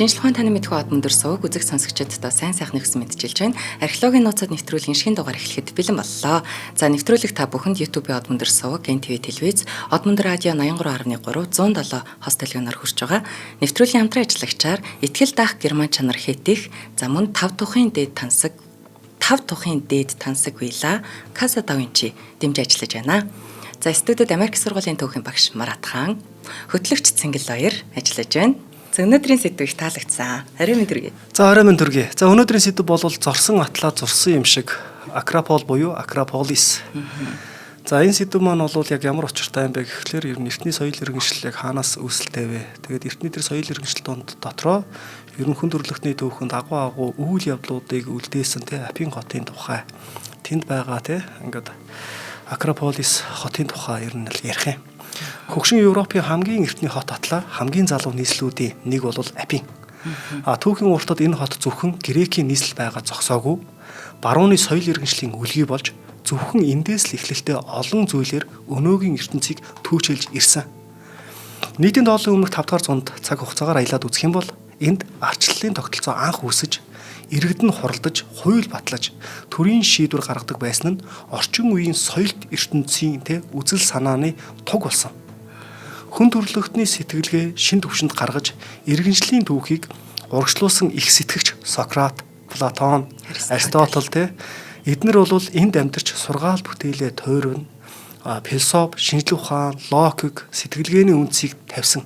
Шинжлэх ухааны таны мэдхүү од мөндөр сууг үзэг сонсогчдод сайн сайхны хүсэн мэдчилж байна. Археологийн нууцад нэвтрүүлгийн шинэ дугаар эхлэхэд бэлэн боллоо. За нэвтрүүлэг та бүхэнд YouTube-ийн од мөндөр сууг, НТV телевиз, од мөндөр радио 83.3 107 хост телевизээр хүрч байгаа. Нэвтрүүлгийн хамтран ажиллагчаар Итгэл даах герман чанар хэтих, за мөн 5 тухын дээд тансаг вила Casa da Vinci дэмжиж ажиллаж байна. За студид Америк сургуулийн түүхийн багш Марат хаан, хөтлөгч Цэнгэл баяр ажиллаж байна. За өнөөдрийн сэдв их таалагдсан. Арай минь төргий. За өнөөдрийн сэдв бол зорсон атлаа зурсан юм шиг Акропол буюу Акрополис. За энэ сэдв маань бол яг ямар учиртай юм бэ гэхлээр ер нь эртний соёл иргэншил яг хаанаас үүсэлтэй вэ? Тэгээд эртний тэр соёл иргэншил дотроо ер нь хүн төрөлхтний түүхэнд агуу үйл явдлуудыг үлдээсэн Апийн хотын тухай тэнд байгаа ингээд Акрополис хотын тухай ер нь л ярих юм. Хөгшин Европын хамгийн эртний хот атлаа хамгийн залуу нийслүүдийн нэг бол Апийн. Түүхийн уртад энэ хот зөвхөн Грекийн нийслэл байгаа зогсоогүй. Барууны соёл иргэншлийн үлгий болж зөвхөн эндээс л эхлэлтэй олон зүйлээр өнөөгийн ертөнцийг түүчилж ирсэн. Нийтийн доолын өмнөх 5 дугаар зуунд цаг хугацаагаар аялаад үзэх юм бол энд арчлалын тогтолцоо анх үүсэж, иргэд нь хуралдаж, хууль батлаж, төрийн шийдвэр гаргадаг байсан нь орчин үеийн соёлт ертөнцийн үзэл санааны туг болсон. Хүн төрөлхтний сэтгэлгээ шин төвшөнд гаргаж, иргэншлийн түүхийг урагшлуулсан их сэтгэгч Сократ, Платон, Аристотель эднэр бол энд амьдарч сургаал бүтээлээ тойрвон, философи, шинжлэх ухаан, логик, сэтгэлгээний үндсийг тавьсан.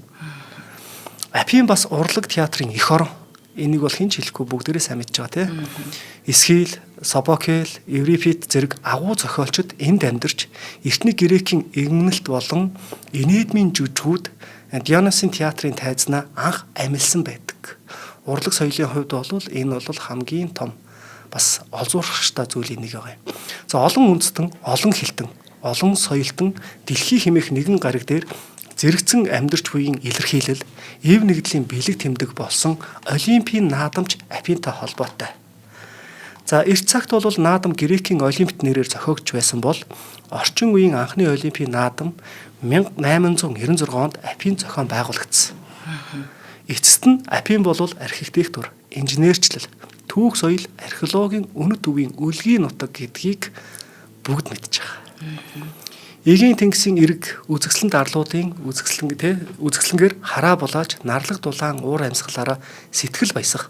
Апийн бас урлаг театрын эх орон. Энийг бол хэн ч хэлэхгүй бүгдээрээ сайн мэдж байгаа Эсхил, Софокл, Еврипид зэрэг агуу зохиолчид энд амьдарч эртний Грекийн игмнэлт болон Энедмийн жүжгүүд Дионисын театрын тайзнаа анх амилсан байдаг. Урлаг соёлын хувьд бол энэ бол хамгийн том бас олзуурхштай зүйлийн нэг байгаа юм. За олон үндэстэн, олон хэлтэн, олон соёлтон дэлхий хэмээх нэгэн гариг дээр зэрэгцэн амьдарч буйын илэрхийлэл, эв нэгдлийн бэлэг тэмдэг болсон Олимпийн наадамч Апинтай холбоотой. За эрт цагт бол наадам Грекийн Олимпт нэрээр зохиогдож байсан бол орчин үеийн анхны Олимпийн наадам 1896 онд Апин зохион байгуулагдсан. Эцэст нь Апин бол архитектур, инженерчлэл, түүх соёл, археологийн үнэт өвийн үлгийн нутаг гэдгийг бүгд мэдж байгаа. Эгийн тэнгисийн эрг үзэсгэлэн дарлуудын үзэсгэлэнгээр хараа булааж нарлаг дулаан уур амьсгалаараа сэтгэл баясах.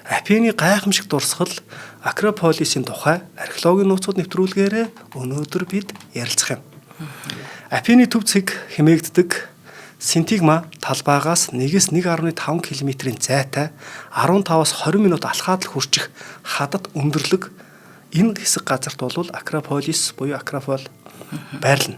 Апины гайхамшиг дурсгал Акрополисын тухай археологийн нууцуд нэвтрүүлгээрээ өнөөдөр бид ярилцах юм. Апины төв цэг хэмээгддэг Синтигма талбайгаас 1-1.5 км-ийн зайтай 15-аас 20 минут алхаад л хүрчих хадад өндөрлөг энэ хэсэг газарт бол Акрополис буюу Акропол байрлана.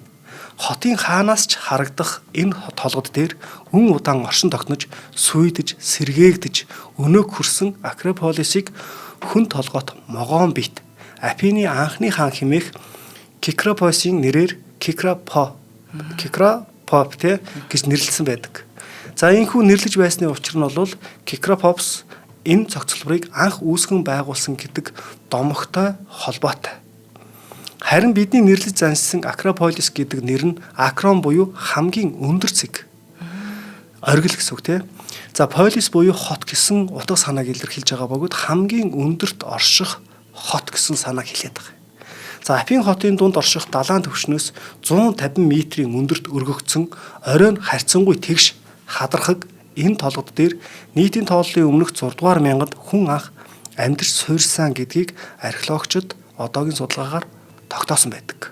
Хотын хаанаас ч харагдах энэ толгод дээр өн удаан оршин тогтнож, сүйдэж, сэргээгдэж өнөөг хүрсэн Акрополисыг хүн толгойт могоон бит Апины анхны хаан хэмээх Кикропосын нэрээр Кикропоп гэж нэрлэсэн байдаг. За энэхүү нэрлэж байсны учир нь бол Кикропопс энэ цогцлборыг анх үүсгэн байгуулсан гэдэг домогтой холбоотой. Харин бидний нэрлэж заншсан Акрополис гэдэг нэр нь Акрон буюу хамгийн өндөр цэг. Оргил гэсэн үг За полис буюу хот гэсэн утга санааг илэрхийлж байгаа бөгөөд хамгийн өндөрт орших хот гэсэн санааг хэлээд байгаа. За Апийн хотын дунд орших далайн түвшнөөс 150 метрийн өндөрт өргөгдсөн оройн харьцангуй тэгш хадархаг энэ толгод дээр нийтийн тооллын өмнөх 6 дугаар мянгад хүн анх амьдарч суурьсан гэдгийг археологчид одоогийн судалгаагаар тогтоосон байдаг.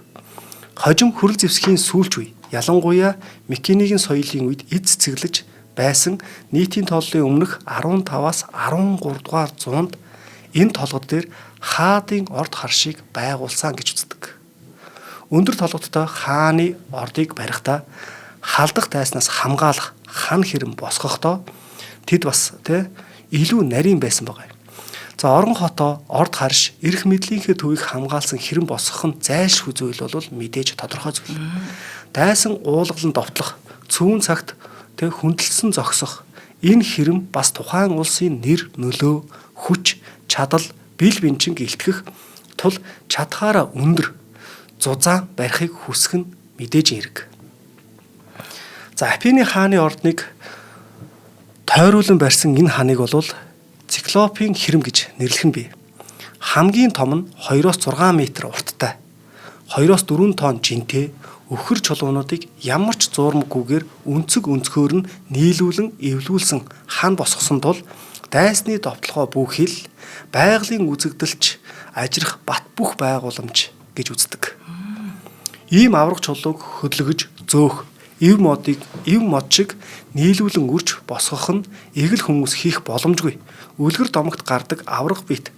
Хожим хөрөл зэвсгийн сүүлч үе, ялангуяа Микенийн соёлын үед эд цэцэглэж байсан нийтийн тооллын өмнөх 15-аас 13 дугаар зуунд энэ толгод дээр хаадын орд харшийг байгуулсан гэж үздэг. Өндөр толгодтой хааны ордыг барихдаа халдах дайснаас хамгаалах хан хэрэм босгохдоо тэд бас илүү нарийн байсан байгаа юм. За орон хотоо орд харш эрх мэдлийнхээ төвийг хамгаалсан хэрэм босгох нь зайлшгүй зүйл бол мэдээж тодорхой зүйл. Дайсан уулгалан довтлох, цүүн цагт хүндэлсэн зогсох энэ хэрэм бас тухайн улсын нэр, нөлөө, хүч, чадал, бил бэнчин гэлтгэх тул чадхаараа өндөр зузаан барихыг хүсэх нь мэдээж хэрэг. За Апины хааны ордныг Тойруулан барьсан энэ ханыг бол циклопийн хэрэм гэж нэрлэх нь бий. Хамгийн том нь 2-6 метр урттай. 2-4 тонн жинтэй өхөр чулуунуудыг ямар ч зуурмаггүйгээр өнцгөөр нь нийлүүлэн эвлүүлсэн хан босгосон тул дайсны довтлогоо бүхэл байгалийн үзэгдэлч ажрах бат бөх байгууламж гэж үздэг. Ийм аврах чулууг хөдлөгөж зөөх эв мод шиг нийлүүлэн үрж босгох нь эгэл хүмүүс хийх боломжгүй. Үлгэр домогт гардаг аврах бит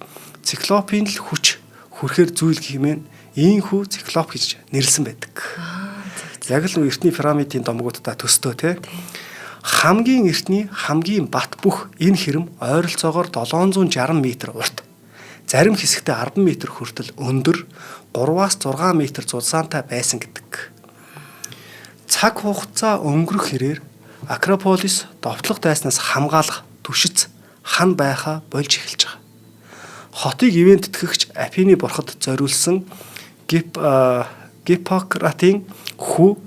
циклопийн л хүч хүрхээр зүйл хэмээн ийхүү циклоп гэж нэрлсэн байдаг. Яг л эртний пирамидын домогуудтай төстөө тий. Хамгийн эртний хамгийн бат бөх энэ хэрэм ойролцоогоор 760 метр урт. Зарим хэсэгтээ 10 метр хүртэл өндөр 3-6 метр зузаантай байсан гэдэг. Цаг хугацаа өнгөрөх хэрээр Акрополис довтлох дайснаас хамгаалах түшиц хан байхаа болж эхэлж байгаа. Хотыг ивент тэтгэгч Афины бурхад зориулсан Гиппократийн хүү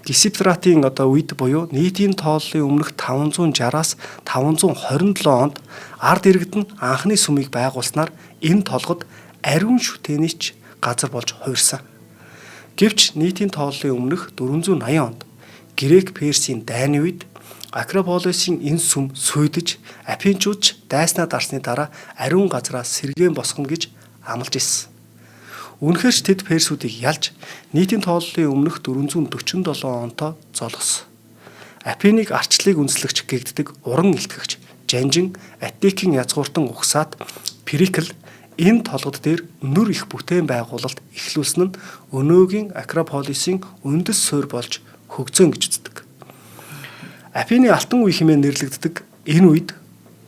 Гисиптратын үед буюу нийтийн тооллын өмнөх 560-аас 527 онд ард иргэд нь анхны сүмийг байгуулснаар энэ толгод ариун шүтээний ч газар болж хувирсан. Гэвч нийтийн тооллын өмнөх 480 онд Грек Персийн дайны үед Акрополисын энэ сүм сүйдэж Афинчууд дайснаа дарсны дараа ариун газраас сэргээн босгоно гэж амлаж ирсэн. Үнэхээр ч тэд Персүүдийг ялж нийтийн тооллын өмнөх 447 онтой золгосон. Афиныг арчлыг үндэслэгч гэгддэг уран илтгэгч Жанжин Аттикийн язгууртан угсаат Перикл энэ толгод дээр нүр их бүтээн байгуулалт эхлүүлсэн нь өнөөгийн Акрополисын үндэс суурь болж хөгжсөн гэж үздэг. Афины алтан үе хэмээн нэрлэгддэг энэ үед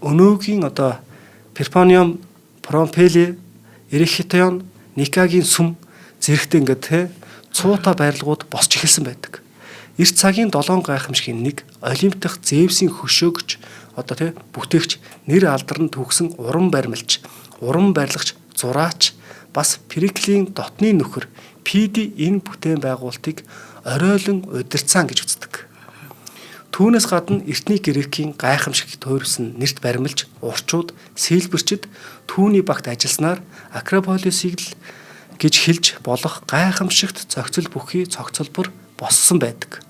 өнөөгийн Перпониум, Помпели, Эрехитон, Никагийн сүм зэрэгтэй ингээд цуута барилгууд босч эхэлсэн байдаг. Эрт цагийн 7 гайхамшигын нэг Олимп дахь Зевсийн хөшөөгч бүтээгч нэр алдарн түүхсэн уран баримлч, уран барилгач, зураач бас Периклийн дотны нөхөр Пиди энэ бүтээн байгуулалтыг оройлон удирцсан гэж үздэг. Түүнээс гадна эртний Грекийн гайхамшиг туурсан нэрт баримлж, урчууд, сэлбэрчид түүний багт ажилласнаар Акрополисыг л гэж хэлж болох гайхамшигт зохицол бүхий цогцолбор боссон байдаг.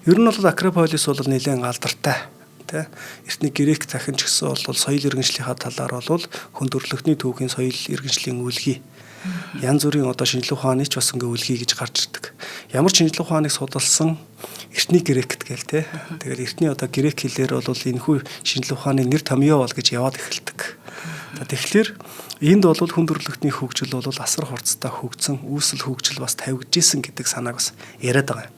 Ер нь бол Акрополис бол нэлээд алдартай. Эртний Грек захин ч гэсэн бол соёл иргэншлийнхаа талаар бол хөндөрлөгтний түүхийн соёл иргэншлийн үлгий. Янз бүрийн шинжлэх ухааны ч бас ингээ үлгий гэж гарч ирдэг. Ямар шинжлэх ухааныг судалсан эртний Грект гээл те. Тэгэхээр эртний Грек хэлээр бол энэхүү шинжлэх ухааны нэр томьёо бол гэж яваад эхэлдэг. Тэгэхээр энд бол хөндөрлөгтний хөгжил бол асар хурцтай хөгжсөн, үүсэл хөгжил бас тавигдчихсэн гэдэг санааг бас яриад байгаа юм.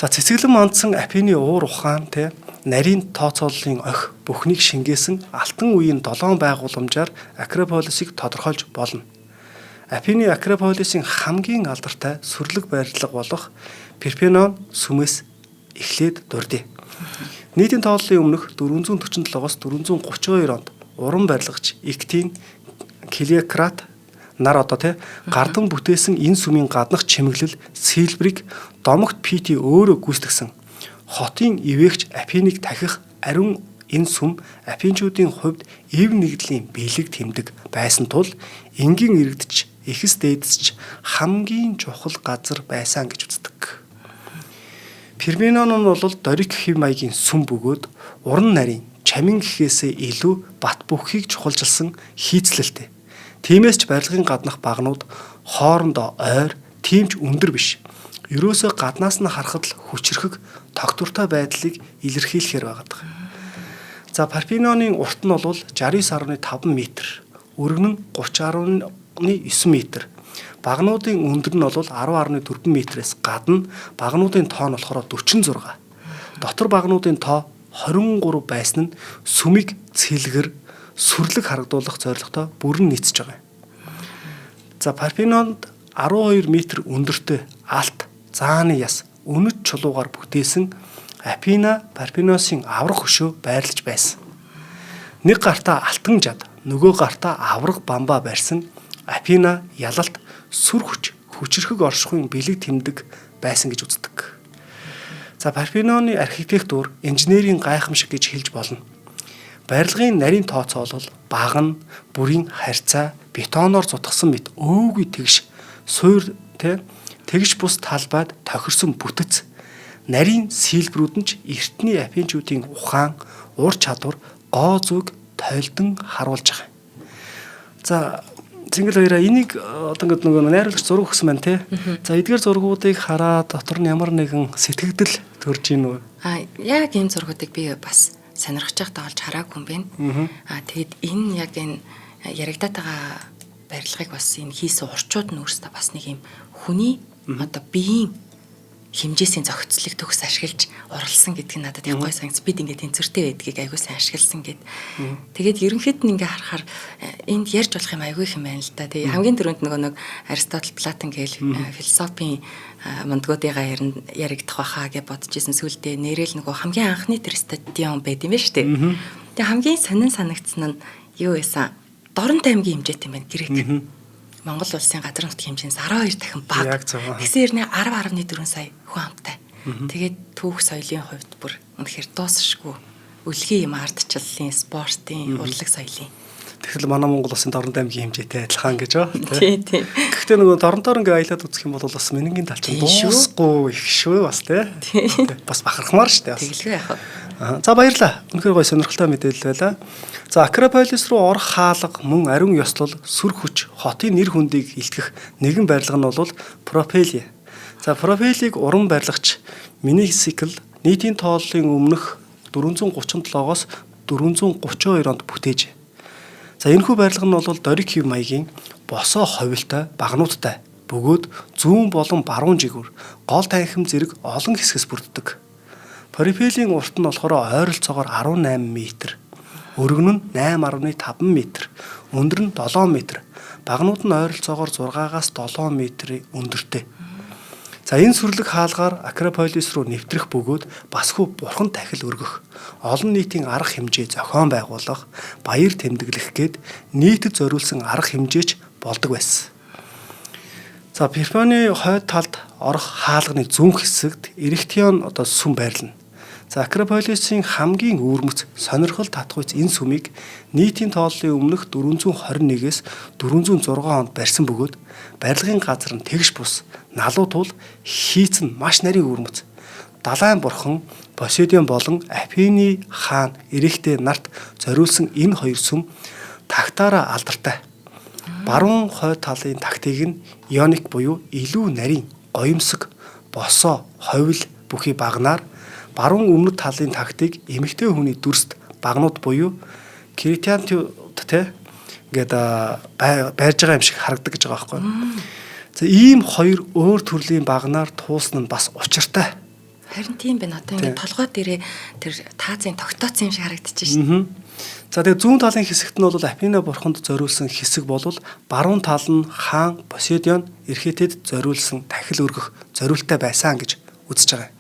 За цэцэглэн мандсан Афины уур ухаан те нарийн тооцооллын охь бүхнийг шингээсэн алтан үеийн 7 байгууламжаар Акрополисыг тодорхойлж болно. Афины Акрополисын хамгийн алдартай сүрлэг барилга болох Перпенон сүмээс эхлээд дурдъя. Нийтийн тооллын өмнөх 447-оос 432 онд уран барилгач Иктийн Клеократ нар гардан бүтээсэн энэ сүмийн гаднах чимэглэл сэлбэрийг домогт Пити өөрөө гүйцэтгсэн. Хотын ивэгч Афиныг тахих ариун энэ сүм Афинчуудын хувьд эв нэгдлийн бэлэг тэмдэг байсан тул энгийн иргэдч эхс дээдсч хамгийн чухал газар байсан гэж үздэг. Перпенон нь бол дорик хэв маягийн сүм бөгөөд уран нарийн чамин гэхээсээ илүү бат бөхийг чухалчилсан хийцлэлтэй. Тиймээс ч барилгын гаднах багнууд хоорондоо ойр, тиймч өндөр биш. Ерөөсөө гаднаас нь харахад л хүчрхэг, тогтвортой байдлыг илэрхийлэхээр байгаа. За Перпеноны урт нь бол 69.5 м, өргөн нь 30.9 м. Багнуудын өндөр нь бол 10.4 м-ээс гадна багнуудын тоо нь болохоор 46. Дотор багнуудын тоо 23 байсан нь сүмийг цэлгэр сүрлэг харагдуулах зорилготой бүрэн нийцэж байгаа юм. За Перпенонд 12 м өндөртэй алт зааны яс үнэт чулуугаар бүтээсэн Афина Перпеносын аврах хөшөө байрлаж байсан. Нэг гартаа алтан жад, нөгөө гартаа аврах бамбаа барьсан Афина ялалт сүр хүч, хүчрхэг оршихуйн бэлэг тэмдэг байсан гэж үздэг. За Парфеноны архитектур инженерийн гайхамшиг гэж хэлж болно. Барилгын нарийн тооцоолол, багна, бүрийн харьцаа, бетоноор зутгсан мэт өөгүй тэгш суур тэгш бус талбайд тохирсон бүтэц, нарийн сийлбрүүд нь ч эртний афинчуудын ухаан, ур чадвар, гоо зүг тойлдон харуулж байгаа. За Зингэл хоёроо энийг одоо ингээд нөгөө найруулагч зураг өгсөн байна те. За эдгээр зургуудыг хараад дотор нь ямар нэгэн сэтгэгдэл төрж ийн үү? Яг ийм зургуудыг би бас сонирхож байхдаа олж хараагүй юм байна. Тэгэд энэ яг энэ яригадаад байгаа барилгыг бас энэ хийсэн урчууд нь өөрсдөө бас нэг юм хүний одоо биеийн хэмжээсийн зохицлыг төгс ашиглаж уралсан гэдэг нь надад яг гой санагц. Бид ингээд тэнцвэртэй байдгийг аягүй сайн ашигласан гэд. Тэгээд ерөнхийд нь ингээ харахаар энд ярьж болох юм аягүй их юм байна л да. Тэгээ хамгийн түрүүнд нэг Аристотл, Платон гээл философийн мандгуудыгаа яригдах байхаа гэж бодож исэн. Сүүлдээ нэрэл нөгөө хамгийн анхны тэр стадион байд юм байна шүү дээ. Тэгээ хамгийн сонин санагдсан нь юу байсан? Дорн таймгийн хэмжээтэй юм байна Грек. Монгол улсын газар нутгийн хэмжээс 12 дахин бага. Тэгсэн хэрнээ 10.4 сая хүн амтай. Тэгээд түүх соёлын хувьд бүр үнэхээр дуусшгүй үлгийн юм ардчлалын, спортын, урлаг соёлын. Тэгэхээр манай Монгол улсын Дорн аймгийн хэмжээтэй адилхан гэж байна. Тийм. Гэхдээ нөгөө Дорнтоор ингээ аялаад үзэх юм бол бас Менингийн талчин дуусахгүй их шүү бас тий. Бас бахархмаар штэ бас. Тэглэгээ яах вэ? За баярлалаа. Үнэхээр гоё сонирхолтой мэдээлэл байлаа. За Акрополис руу орох хаалга мөн ариун ёслол сүр хүч хотын нэр хүндийг илтгэх нэгэн барилга нь бол Пропелия. За Пропелийг уран барилгач Минисикл нийтийн тооллын өмнөх 437-оос 432 онд бүтээж. За энэхүү барилга нь бол дорик хэв маягийн босоо ховилтой багнуудтай бөгөөд зүүн болон баруун жигүүр гол танхим зэрэг олон хэсгээс бүрддэг. Пропелийн урт нь болохоор ойролцоогоор 18 м, өргөн нь 8.5 м, өндөр нь 7 м, багнууд нь ойролцоогоор 6-аас 7 м өндөртэй. За энэ сүрлэг хаалгаар Акрополис руу нэвтрэх бөгөөд басхүү бурхан тахил өргөх, олон нийтийн арга хэмжээ зохион байгуулах, баяр тэмдэглэх гээд нийтэд зориулсан арга хэмжээч болдог байсан. За Парфеноны хойд талд орох хаалганы зүүн хэсэгт Эректион одоо сүм байрлана. За Акрополисын хамгийн өвөрмөц сонирхол татгуйц энэ сүмийг нийтийн тооллын өмнөх 421-ээс 406 онд барьсан бөгөөд барилгын газар нь тэгш бус, налуу тул хийц нь маш нарийн өвөрмөц. Далайн бурхан Посейдон болон Афины хаан Эректе нарт зориулсан энэ хоёр сүм тагтаараа алдартай. Баруун хойд талын тагтыг нь Ионик буюу илүү нарийн, гоёмсог, босоо, ховил бүхий багнаар, баруун өмнөд талын тагтыг эмэгтэй хүний дүрст багнууд буюу Критиантууд те ингээд байрж байгаа юм шиг харагдаг гэж байгаа байхгүй. За ийм хоёр өөр төрлийн багнаар туулсан нь бас учиртай. Харин тийм байна. Одоо ингээд толгой дээрээ тэр таазын тогтооцсон юм шиг харагдчихж байна. За тэгээ зүүн талын хэсэгт нь бол Афина бурханд зориулсан хэсэг болвол баруун тал нь хаан Посейдон Эрхетэд зориулсан тахил өргөх зориултаа байсан гэж үзэж байгаа.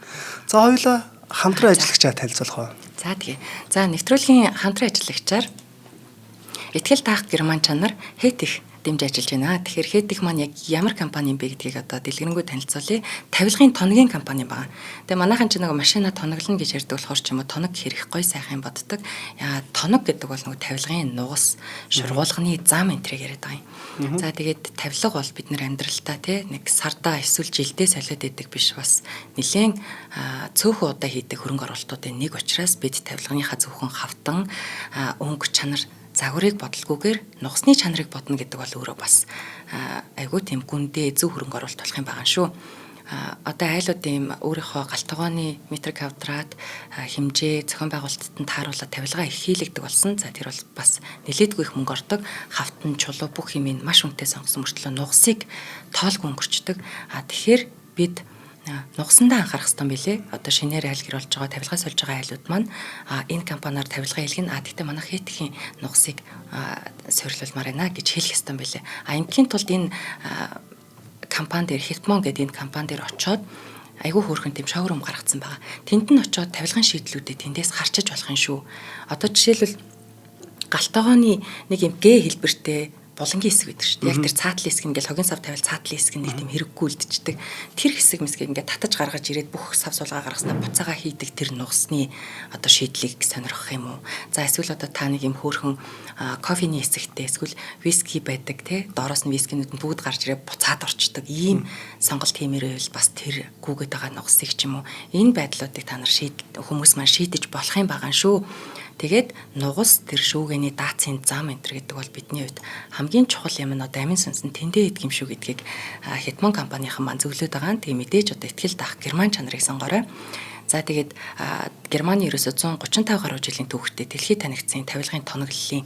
За хоёулаа хамтран ажиллагчаа танилцуулах уу? За тэгээ. За нэвтрүүлгийн хамтран ажиллагчаар Итгэл таах герман чанар хэд их дэмж ажиллаж байна. Тэгэхээр хэд их маань яг ямар компани бэ гэдгийг одоо дэлгэрэнгүй танилцуулъя. Тавилгын тоногийн компани байна. Тэгээ манайхан ч нэг машина тоноглоно гэж ярьдаг болохоор ч юм уу тоног хэрэг гой сайхан боддог. Яа тоног гэдэг бол нэг тавилгын нугас, шургуулганы зам энтрийг яриад байгаа юм. За тэгээд тавилга бол бид нэр амьдралтаа тий нэг сардаа эсвэл жилдээ солиод идэг биш бас нэлээд цөөхөн удаа хийдэг хөрөнгө оруулалтуудын нэг учраас бид тавилганыхаа зөвхөн хавтан өнгө чанар загварыг бодлогоогоор нугасны чанарыг бодно гэдэг бол өөрөө бас айгүй тийм гүндээ зөв хөрөнгө оруулалт болох юм байгаа шүү. Одоо айлууд ийм өөрийнхөө галтгооны метр квадрат хэмжээ зохион байгуулалтад нь тааруулаад тавилгаа их хийлэгдэг болсон. За тэр бол бас нэлээдгүй их мөнгө ордог. Хавтан чулуу бүх юм маш үнэтэй сонгосон мөртлөө нугасыг тоолгүй өнгөрчдөг. Тэгэхээр бид нугасандаа анхаарах хэрэгтэй билээ. Одоо шинээр айлгэр болж байгаа тавилгаа сольж байгаа айлууд маань энэ компаниар тавилгаа хэлгэн гэхдээ манайх хэтхийн нугасыг сорилуулмаар байна гэж хэлэх хэрэгтэй билээ. Ингийн тулд энэ компани дээр Хитмон гэдэг энэ компани дээр очиод айгүй хөөрхөн тийм шоурум гаргацсан байгаа. Тэнд нь очиод тавилгын шийдлүүдээ тэндээс харчиж болох юм шүү. Одоо жишээлбэл галтгооны нэг юм гээ хэлбэртэй булангийн хэсэг гэдэг шүү дээ. Яг тэр цаатлын хэсэг ингээл хогийн сав тавил цаатлын хэсэг нэг тийм хэрэггүй үлдчихдэг. Тэр хэсэг мэсгээ ингээд татаж гаргаж ирээд бүх сав суулгаа гаргаснаа буцаага хийдэг тэр нугасны одоо шийдлийг сонирхох юм уу? За эсвэл одоо та нэг юм хөөрхөн кофений хэсэгтэй эсвэл виски байдаг тий. Доороос нь вискинүүд нь бүгд гарч ирээд буцаад орчдөг. Ийм сонголт хиймээрээ бас тэр гүгээд байгаа нугасыг ч юм уу. Энэ байдлуудыг та нар хүмүүс маань шийдэж болох юм байгаа шүү. Тэгээд нугас тэр шүүгээний даацын зам энтер гэдэг бол бидний хувьд хамгийн чухал юм нь одоо амин сүнсэн тэндээ идэх юм шүү гэдгийг Хятман компанийн маань зөвлөд байгаа. Тэгээ мэдээж одоо ихтгэл даах герман чанарыг сонгоорой. За тэгээд Германы ерөөсө 135 гаруй жилийн түүхтэй дэлхийд танигдсан тавилгын тоноглолын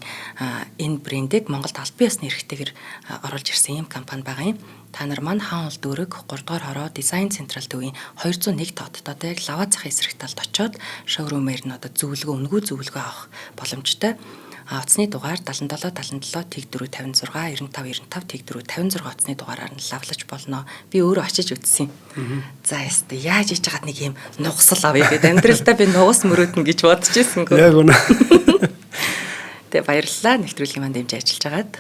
энэ брендийг Монголд албан ёсны эрхтэйгээр оруулж ирсэн юм компани байгаа юм. Та нар маань хаан улд өрөг 3 дугаар хороо дизайн централ төвийн 201 тооттой яг лава цахын эсрэг талд очоод шоурумээр нь одоо үнэгүй зөвлөгөө авах боломжтой. Утасны дугаар 77 77 тэг 456 95 95 тэг 456 утасны дугаараар нь лавлаж болно. Би өөрөө очиж үзсэн. За ястэ яаж хийж хагаад нэг юм нугасл авъя гэдэг амьдралдаа би нугас мөрөөднө гэж бодож ирсэн гоо. Яг үнэ. Тэгээ баярлалаа нэвтрүүлгийн маань дэмжиж ажиллаж байгаад.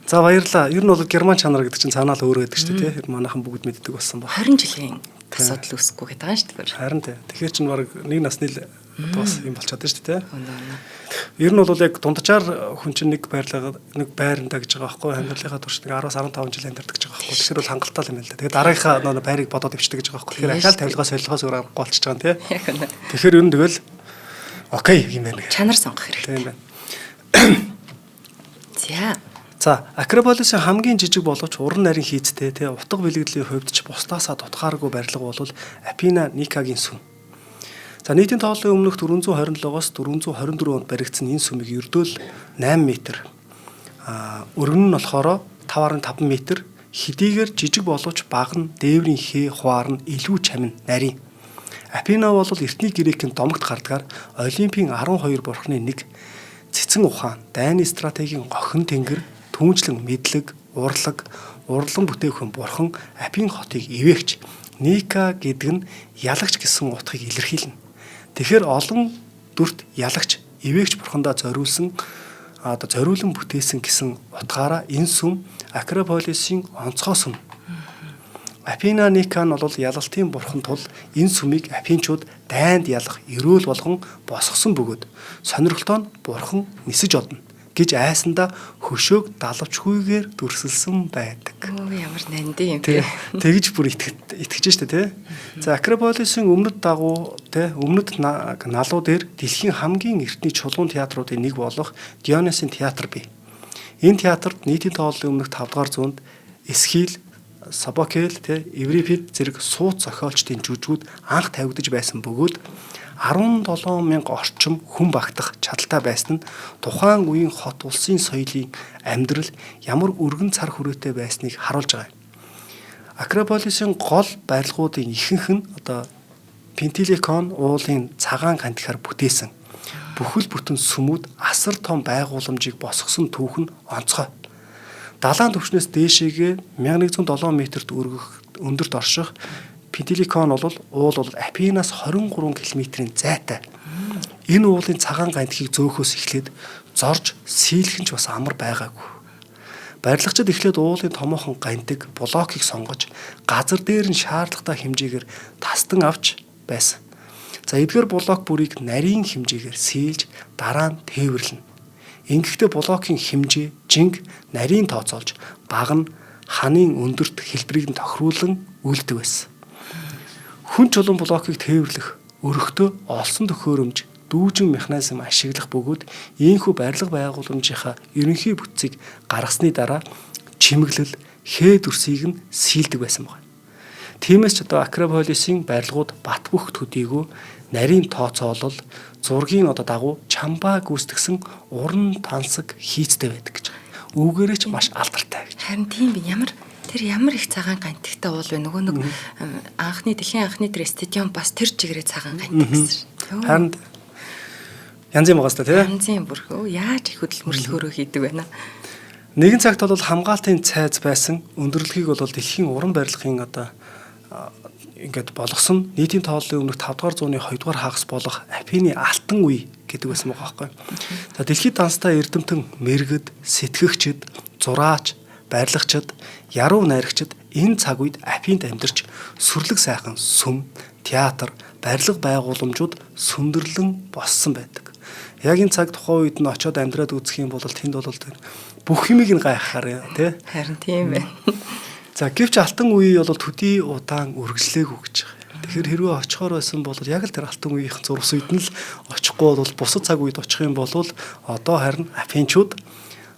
За баярлалаа. Ер нь бол герман чанар гэдэг чинь цаанаа л өөрөө гэдэг шүү дээ тий. Манайхан бүгд мэддэг болсон ба. 20 жилийн асуудал үүсэхгүй гэдэг байгаа шүү дээ. Харин тий. Тэгэхээр чинь баг нэг насны л бас юм болчиход шүү дээ тий. Ер нь бол яг дунджаар хүн чинь нэг байранда гэж байгаа байхгүй амьдралынхаа турш нэг 10-15 жил амьдардаг гэж байгаа байхгүй. Тэгэхээр бол хангалттай юм л да. Тэгээд дараагийнхаа байрыг бодоод өвчтэй гэж байгаа байхгүй. Тэгэхээр ахаал тавилгаас солилгоос өөр аргагүй болчихж байгаа юм тий. Тэгэхээр ер нь тэгэл окей юм байна. Чанар сонгох хэрэгтэй. Тийм байна. За Акрополисын хамгийн жижиг боловч уран нарийн хийцтэй тий утга бэлгэдлийн хувьд ч бусдаасаа дутгааргүй барилга бол Апина Никагийн сүм. За нийтийн тооллын өмнөх 427-оос 424 онд баригдсан энэ сүмийг ердөөл 8 м. Өргөн нь болохоор 5.5 м. Хэдийгээр жижиг боловч бага нь дээврийн хээ хуваар нь илүү чамин нарийн. Апина бол эртний грекийн домогт гардгаар Олимпийн 12 бурхны нэг цэцэн ухаан, дайны стратегийн охин тэнгэр, түүнчлэн мэдлэг, урлаг, урлан бүтээгхэн бурхан Апин хотыг ивээгч Ника гэдэг нь ялагч гэсэн утгыг илэрхийлнэ. Тэгэхээр олон дүрт ялагч, ивээгч бурхандаа зориулсан зориулан бүтээсэн гэсэн утгаараа энэ сүм Акрополисын онцгой сүм. Апина Ника нь бол ялалтын бурхан тул энэ сүмийг апинчууд дайнд ялах эрүүл болгон босгосон бөгөөд сонирхолтой нь бурхан нисэж одно гэж айсандаа хөшөөг далавчгүйгээр дүрсэлсэн байдаг. Ямар нандин юм те. Тэгж бүр итгэж штэ тий. За Акрополисын өмнөд дагуу тий өмнөд налуу дээр дэлхийн хамгийн эртний чулуун театруудын нэг болох Дионисын театр бий. Энэ театрт нийтийн тооллын өмнөх 5 дугаар зуунд Эсхил, Собокл, Еврипид зэрэг сууц зохиолчдын жүжгүүд анх тавигдаж байсан бөгөөд 17,000 орчим хүн багтах чадaltaй байсан нь тухайн үеийн хот улсын соёлын амьдрал ямар өргөн цар хүрээтэй байсныг харуулж байгаа юм. Акрополисын гол барилгуудын ихэнх нь Пентелейкон уулын цагаан гантихаар бүтээсэн. Бүхэл бүтэн сүмүүд асар том байгууламжийг босгосон түүх нь онцгой. Далайн түвшнээс дээшээгээ 1107 м-т өндөрт орших Пентелейкон уул Апинаас 23 км-ийн зайтай. Энэ уулын цагаан гантхийг зөөхөөс эхлээд зорж сийлхэн ч бас амар байгаагүй. Барилгачид эхлээд уулын томоохон гантиг блокийг сонгож газар дээр нь шаардлагатай хэмжээгээр тастан авч байсан. За эдгээр блок бүрийг нарийн хэмжээгээр сийлж дараа нь тээвэрлэнэ. Ингэхдээ блокийн хэмжээ, жинг, нарийн тооцоолж бага нь ханын өндөрт хэлбэрийг нь тохируулан үйлдэг байсан. Хүн чулуун блокийг тээвэрлэх өрхтөө олсон төхөөрөмж, дүүжин механизм ашиглах бөгөөд ийхүү барилга байгууламжийнхаа ерөнхий бүтцийг гаргасны дараа чимэглэл, хээ дүрсийг нь сийлдэг байсан байна. Тиймээс ч Акрополисын барилгууд бат бөх төдийгүй нарийн тооцоолол зургийн дагуу чамбаа гүйцэтгсэн уран тансаг хийцтэй байдаг гэж. Үүгээрээ ч маш алдартай гэж. Харин тийм би ямар их цагаан гантигтай уул вэ? Нөгөө нэг дэлхийн анхны тэр стадион бас тэр чигээрээ цагаан гантиг гэсэн. Харин янз юм байгаас та тий. Янз юм бүрхөө яаж их хөдөлмөрлөхөөрөө хийдэг байна. Нэгэн цагт бол хамгаалтын цайз байсан өндөрлөгийг бол дэлхийн уран барилгын ингээд болгосон нийтийн тооллын өмнөх 5 дугаар зууны 2 дугаар хагас болох Апины алтан үе гэдэг байсан байгаа байхгүй. За дэлхийд данстай эрдэмтэн, мэрэгд, сэтгэгчид, зураач, барилгачид, яруу найрагчид энэ цаг үед Афинд амьдарч сүрлэг сайхан сүм, театр, барилга байгууламжууд сүндэрлэн боссон байдаг. Яг энэ цаг тухайн үед нь очиод амьдраад үзэх юм бол тэнд бол бүх юмыг нь гайхахаар тий. Харин тийм байна. За гэвч алтан үе бол төдий удаан үргэлжлээгүй гэж байгаа. Тэгэхээр хэрвээ очихоор байсан бол яг л тэр алтан үеийн зурс үед нь л очихгүй бол бусад цаг үед очих юм бол одоо харин Афинчууд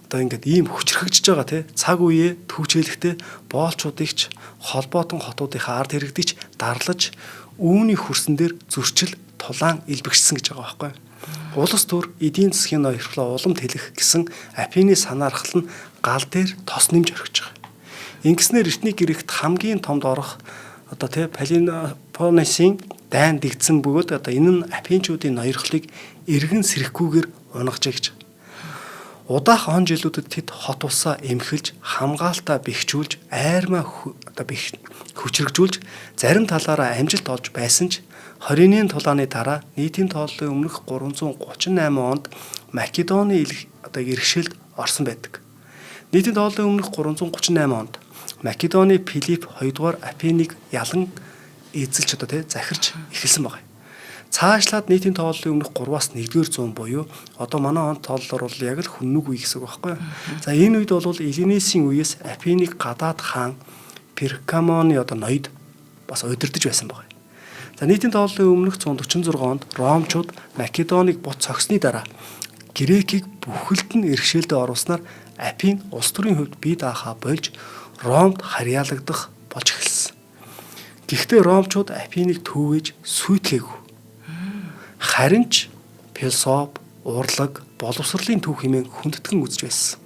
одоо ингээд ийм хүчрхэгжиж байгаа тий. Цаг үеэ түүчээлэхдээ боолчуудыг ч холбоотон хотуудынхаа ард иргэдийг дарлаж үүний хөрсөн дээр зөрчил тулаан илбэгчсэн гэж байгаа байхгүй. Улс төр эдийн засгийн ноёрхлоо улам тэлэх гэсэн Афины санаархал нь гал дээр тос нэмж орхиж байгаа. Ингэснээр эртний гэрэгт хамгийн томд орох одоо тий Пелопоннесийн дайн дэгдсэн бөгөөд одоо энэ нь Афинчуудын ноёрхлыг эргэн сэрхгүйгээр унгажээ гэж. Удаах он жилүүдэд тэд хот усаа эмхэлж, хамгаалтаа бэхжүүлж, айрмаа одоо хүчрэгжүүлж, зарим талаараа амжилт олж байсан ч 20-ны тулааны дараа нийтийн тооллын өмнөх 338 онд Македоны одоо иргэшээлд орсон байдаг. Нийтийн тооллын өмнөх 338 онд Македоны Филипп 2 дугаар Афиныг ялан эзэлж одоо тий захирч эхэлсэн байна. Цаашлаад нийтийн тооллын өмнөх 3-аас 1-р зуун буюу одоо манай он тооллоор бол яг л хүннүг үе гэсэн үг байхгүй юу. За энэ үед бол Элинесийн үеэс Афиныг гадаад хаан Перкамоны одоо ноёд бас удирдах байсан байна. За нийтийн тооллын өмнөх 146 онд Ромчууд Македоныг бут цогсны дараа Грекийг бүхэлд нь иргэшээлдээ оруулснаар Афин улс төрийн хувьд бие даахаа болж Ромд харьяалагдах болж эхэлсэн. Гэхдээ Ромчууд Афиныг төвөөж сүйтгээгүү. Харин ч философи, урлаг, боловсролын төв хэмээн хүндэтгэн үзэж байсан.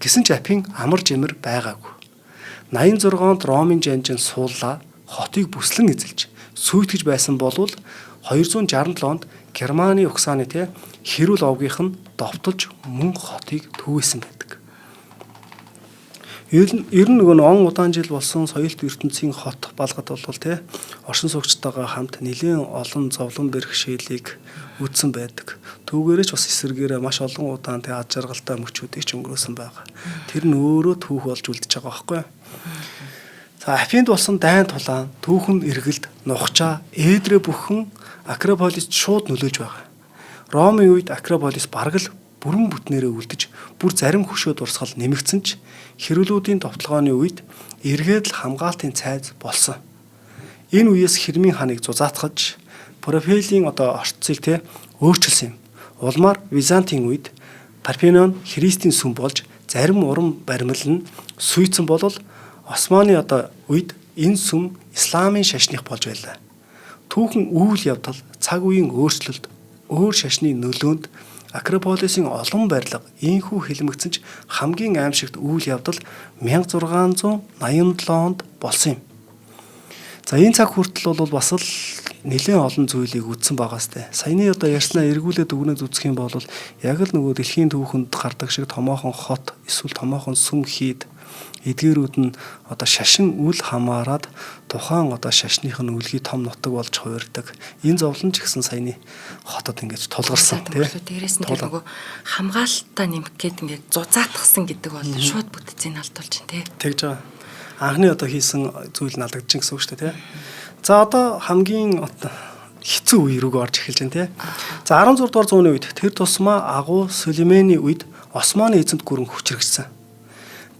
Гэсэн ч Афин амар жимэр байгаагүй. 86 онд Ромын жанжин сууллаа хотыг бүслэн эзэлж сүйтгэж байсан болвол 267 онд Германы угсааны хэрүүл овгийнх нь довтолж мөн хотыг төвөөсөн байдаг. Ер нь нөгөө он удаан жил болсон соёлт ертөнцийн хот балгад бол оршин суугчтайгаа хамт нэлийн олон зовлон бэрхшээлийг үдсэн байдаг. Түүгээрээ ч бас эсэргээрээ маш олон удаан аз жаргалтай мөчүүдийг ч өнгөрөөсөн байгаа. Тэр нь өөрөө түүх болж үлдэж байгаа байхгүй юу? За Афинд болсон дайн тулаан, түүхэн эргэлд, нухчаа, ээдрэ бүхэн Акрополис шууд нөлөөлж байгаа. Ромын үед Акрополис бараг л бүрэн бүтнээрээ үлдэж, бүр зарим хөшөө дурсгал нэмэгдсэн ч хэрүүлүүдийн товтлогооны үед эргээд л хамгаалтын цайз болсон. Энэ үеэс Хирмийн ханыг зузаатгаж, Профилийн одоо орцыг өөрчилсөн юм. Улмаар Византийн үед Парфенон Христийн сүм болж зарим уран баримл нь сүйдсэн болол Османы одоо үед энэ сүм исламын шашных болж байлаа. Түүхэн үйл явдал, цаг үеийн өөрчлөлт, өөр шашны нөлөөнд Акрополисын олон барилга ийхүү хэлмэгцэн ч хамгийн аимшигт үйл явдал 1687 онд болсон юм. За энэ цаг хүртэл бол бас л нэлээд олон зүйлийг үздсэн байгаас тээ. Саяны одоо ярьснаа эргүүлээд өгнөд үзэх юм бол яг л нөгөө дэлхийн түүхэнд гардаг шиг томоохон хот, эсвэл томоохон сүм хийд эдгээрүүд нь одоо шашин үл хамааран тухайн одоо шашных нь үлгий том нутаг болж хувирдаг. Энэ зовлон ч гэсэн саяны хотод ингэж тулгарсан тийм. Дээрээс нь нөгөө хамгаалтаа нэмэх гээд ингэж зузаатгсан гэдэг бол шууд бүтцийг алдуулж байна тийм. Тэгж байгаа. Анхны одоо хийсэн зүйл нь алдагдчихсан гэсэн үг шүү дээ тийм. За одоо хамгийн хэцүү үе рүү орж эхэлж байна тийм. За 16 дугаар зууны үед тэр тусмаа агуу Сүлейманы үед Османы эзэнт гүрэн хүчрэгдсэн.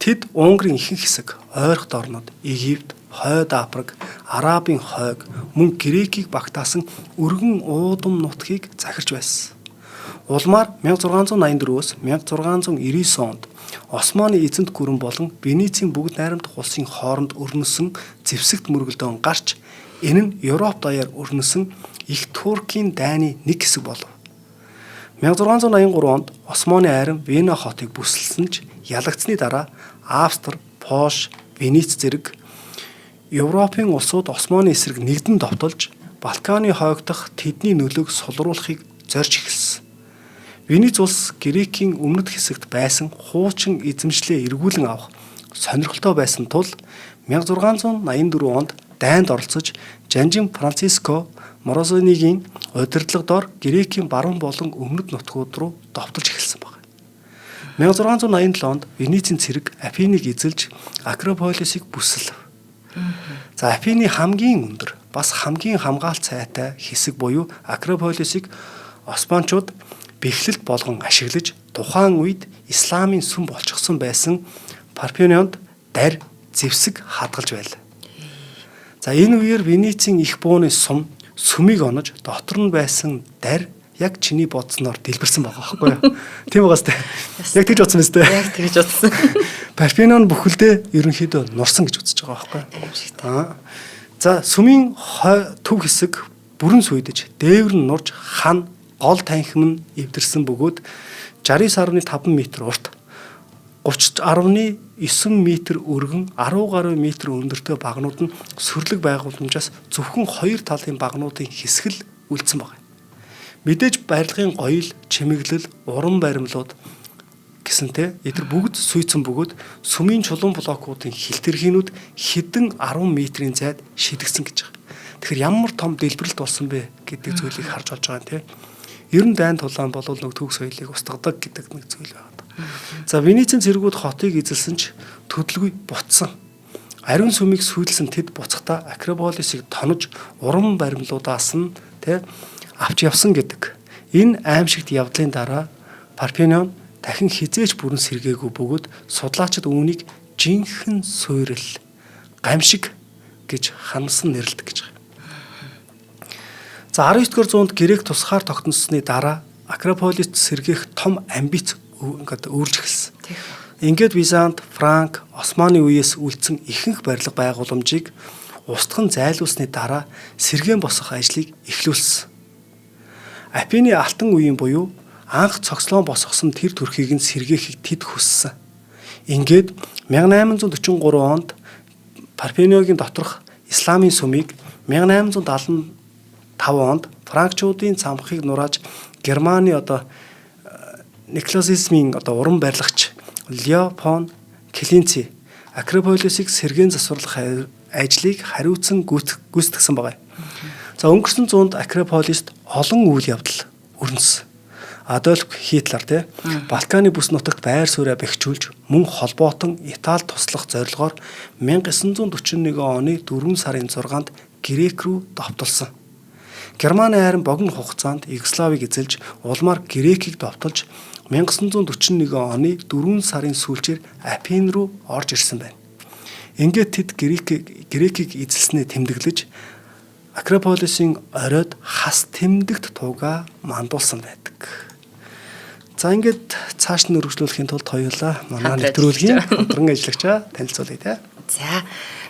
Тэд Унгарын ихэнх хэсэг, ойрхот орнууд, Египт, Хойд Африк, Арабын хойг, мөн Грекийг багтаасан өргөн уудам нутгийг захирч байсан. Улмаар 1684-өөс 1699 онд Османы эзэнт гүрэн болон Венецийн бүгд найрамдах улсын хооронд өрнөсөн зэвсэгт мөргөлдөөн гарч энэ нь Европ даяар өрнөсөн их Туркийн дайны нэг хэсэг болов. 1683 онд Османы айран Вена хотыг бүсэлсэн ч ялагдсны дараа Австри, Польш, Венец зэрэг Европын улсууд Османы эсрэг нэгдэн довтолж Балканы хойг дахь тэдний нөлөөг сулруулахыг зорж эхэлсэн. Венец улс Грекийн өмнөд хэсэгт байсан хуучин эзэмшлээ эргүүлэн авах сонирхолтой байсан тул 1684 онд дайнд оролцож Жанжин Франциско Морозонигийн удирдлагадор Грекийн баруун болон өмнөд нутгууд руу довтолж эхэлсэн байна. 1687 онд Венецийн цэрэг Афиныг эзэлж Акрополисыг бүсэлв. За Афины хамгийн өндөр бас хамгийн хамгаалт цайтай хэсэг буюу Акрополисыг Османчууд бэхлэлт болгон ашиглаж тухайн үед исламын сүм болчихсон байсан Парфенионд дарь зэвсэг хадгалж байлаа. За энэ үеэр Венецийн их бууны сүмийг онож дотор нь байсан дарь яг чиний бодсноор дэлбэрсэн байгаа байхгүй юу? Тийм байгаас тээ. Яг тэгж бодсон мэт. Яг тэгж бодсон. Парфенон бүхэлдээ ерөнхийдөө нурсан гэж үзэж байгаа байхгүй юу? За сүмийн төв хэсэг бүрэн сүйдэж, дээвэр нь нурж хан гол танхим нь эвдэрсэн бөгөөд 69.5 м урт 30.9 м өргөн 10 гаруй метр өндөртэй багнууд нь сүрлэг байгууламжаас зөвхөн хоёр талын багнуудын хэсгэл үлдсэн байна. Мэдээж барилгын гоёл, чимэглэл, уран баримлууд гэсэнтэй эдгээр бүгд сүйцэн бөгөөд сүмийн чулуун блокуудын хилтэрхийнүүд хэдэн 10 метрийн зайд шидэгсэн гэж байгаа. Тэгэхээр ямар том дэлбэрэлт болсон бэ гэдэг зүйлийг харж болж байгаа юм тийм. Ер нь дайн тулаан бол нэг төв соёлыг устгадаг гэдэг нэг зүйл байна. За Венецийн цэргүүд хотыг эзэлсэн ч төдөлгүй бутсан. Ариун сүмийг сүйдэлсэн тэд буцахдаа Акрополисыг тонож уран баримлуудаас нь авч явсан гэдэг. Энэ аимшигт явдлын дараа Парфенон дахин хизээч бүрэн сэргээгүй бөгөөд судлаачид үүнийг жинхэнэ суурил гамшиг гэж хансан нэрлэдэг гэж байна. За 19-р зуунд Грек тусгаар тогтносны дараа Акрополист сэргээх том амбиц ингээд үүрж эхэлсэн. Ингээд Визант, Франк, Османы үеэс үлдсэн ихэнх барилга байгууламжийг устган зайлуулсны дараа сэргээн босгох ажлыг эхлүүлсэн. Афины алтан үеийн буюу анх цогцлон босгосон тэр төрхийг нь сэргээхийг тэд хүссэн. Ингээд 1843 онд Парфеногийн доторх исламын сүмийг 1875 онд франкчуудын цамхыг нурааж Германы неоклассицизмын уран барилгач Леопон Клинци Акрополисыг сэргээн засварлах ажлыг хариуцсан гүйцэтгсэн байна. За өнгөрсөн зуунд Акрополист олон үйл явдал өрнөсөн. Адольф Хитлер Балканы бүс нутагт байр сууриа бэхжүүлж мөн холбоотон Итали туслах зорилгоор 1941 оны 4 сарын 6-нд Грек рүү довтолсон. Германы хайрын богино хугацаанд Югославийг эзэлж улмаар Грекийг довтолж 1941 оны 4 сарын сүүлчээр Афин руу орж ирсэн байна. Ингээд тэд Грекийг эзэлснээ тэмдэглэж Акрополисын оройд хас тэмдэгт тууга мандуулсан байдаг. За ингээд цааш нь өргөжлүүлэхийн тулд хоёулаа манай нэвтрүүлгийн хамтран ажиллагчаа танилцуулъя тий.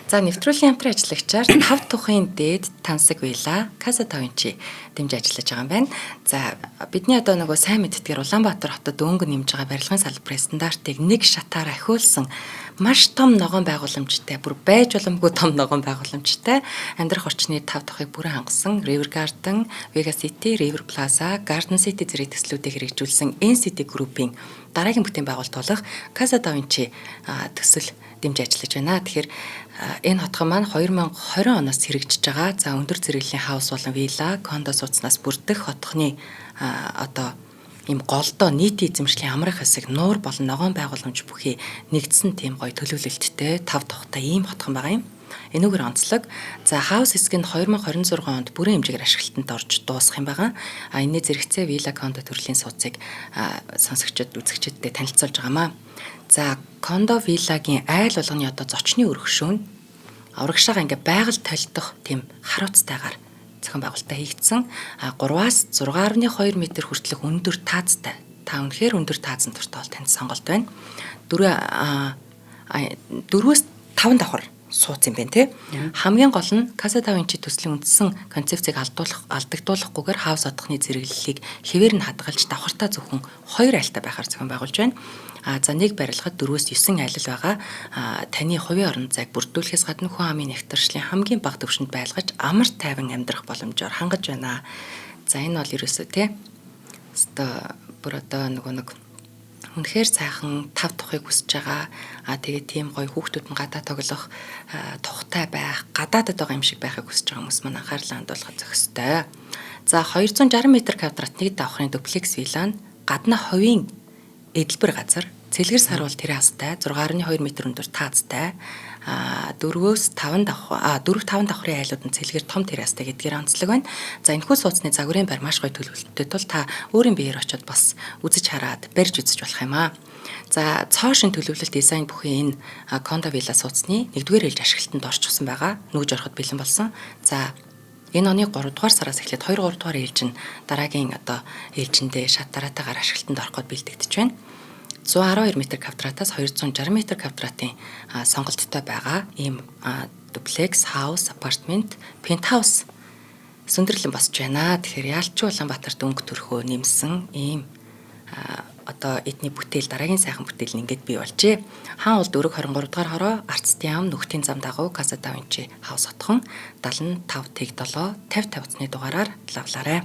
За нэвтрүүлгийн хамтран ажиллагчаар 5 тухын дээд тансаг вилла Casa da Vinci дэмж ажиллаж байгаа юм байна. За бидний нөгөө сайн мэддгээр Улаанбаатар хотод өнгө нэмж байгаа барилгын салбарын стандартыг нэг шатаар ахиулсан маш том ногоон байгууламжтай, бүр байж боломгүй том ногоон байгууламжтай амьдрах орчны 5 тухыг бүрэн хангасан River Garden, Vega City, River Plaza, Garden City зэрэг төслүүдийг хэрэгжүүлсэн NCT Group-ийн дараагийн бүтээн байгуулалт болох Casa da Vinci төсөл дэмж ажиллаж байна. Тэгэхээр энэ хотхон маань 2020 оноос хэрэгжиж байгаа. За өндөр зэрэглэлийн хаус болон вилла, кондо сууцнаас бүрдэх хотхны ийм голдоо нийтийн эзэмшлийн амрах хэсэг, нуур болон ногоон байгууламж бүхий нэгдсэн тийм гоё төлөвлөлттэй 5 тухтай ийм хотхон байгаа юм. Энэгээр онцлог. За хаус хэсэг нь 2026 онд бүрэн хэмжээгээр ашиглалтанд орж дуусах юм байгаа. Энэний зэрэгцээ вилла кондо төрлийн сууцыг сонсогчдод, үзэгчдэд танилцуулж байгаамаа. За кондо виллагийн айл болгоны зочны өргөшөө нь урагшаага ингээ байгаль толдох тийм харуулцтайгаар зохион байгуулалтаа хийгдсэн 3-аас 6.2 м хүртэлх өндөр таацтай. Та үнэхээр өндөр таацсан дуртай бол танд сонголт байна. 4-өөс 5 давхар сууц юм байна тий. Хамгийн гол нь Casa da Vinci төслийн үндсэн концепцийг алдагдуулахгүйгээр хаус одохны зэрэглэлийг хэвээр нь хадгалж давхартаа зөвхөн 2 айлтай байхаар зохион байгуулж байна. За нэг барилгад 4-өөс 9 айлал байгаа. Таны хувийн орон зайг бүрдүүлэхээс гадна хүн амын нэгтэршлийн хамгийн бага түвшинд байлгаж амар тайван амьдрах боломжоор хангаж байна. За энэ бол ерөөсөө тий. Бүр нэг үнэхээр сайхан 5 тухыг хүсэж байгаа. Тэгээд тийм гоё хүүхдүүд нь гадаа тоглох тухтай байх, гадаадд байгаа юм шиг байхыг хүсэж байгаа хүмүүс маань анхаарлаа хандуулах зохистой. За 260 м квадрат нэг давхрын дуплекс вилла нь гадна хувийн эдэлбэр газар, Цэлгэр сар бол террастай 6.2 м өндөр таацтай 4-5 давхрын айлууд нь цэлгэр том террастай гэдгээр онцлог байна. За энэхүү сууцны загварын байр маш гоё төлөвлөлттэй тул та өөрийн биеэр очиод бас үзэж хараад барьж үзэж болох юм аа. За цоошин төлөвлөлт дизайн бүхэн энэ кондо вилла сууцны 1-р ээлж ашиглалтанд орчихсон байгаа. Нүүж ороход бэлэн болсон. За энэ оны 3 дугаар сараас эхлээд 2-3 дугаар ээлж нь дараагийн ээлжиндээ шат дараатайгаар ашиглалтанд ороход бэлтгэгдэж байна. 112 м квадратаас 260 м квадратын сонголттой байгаа ийм дуплекс, хаус, апартмент, пентхаус сүндэрлэн босч байна. Тэгэхээр Ялчин Улаанбаатарт өнгө төрхөө нэмсэн ийм эдний бүтээл дараагийн сайхан бүтээл нь ингээд бий болжээ. Хаан улд өрөг 23 дугаар хороо, Арцдын ам, Нүхтийн зам дагуу Casa da Vinci хаус хотхон 75-7 50 утасны дугаараар лавлаарай.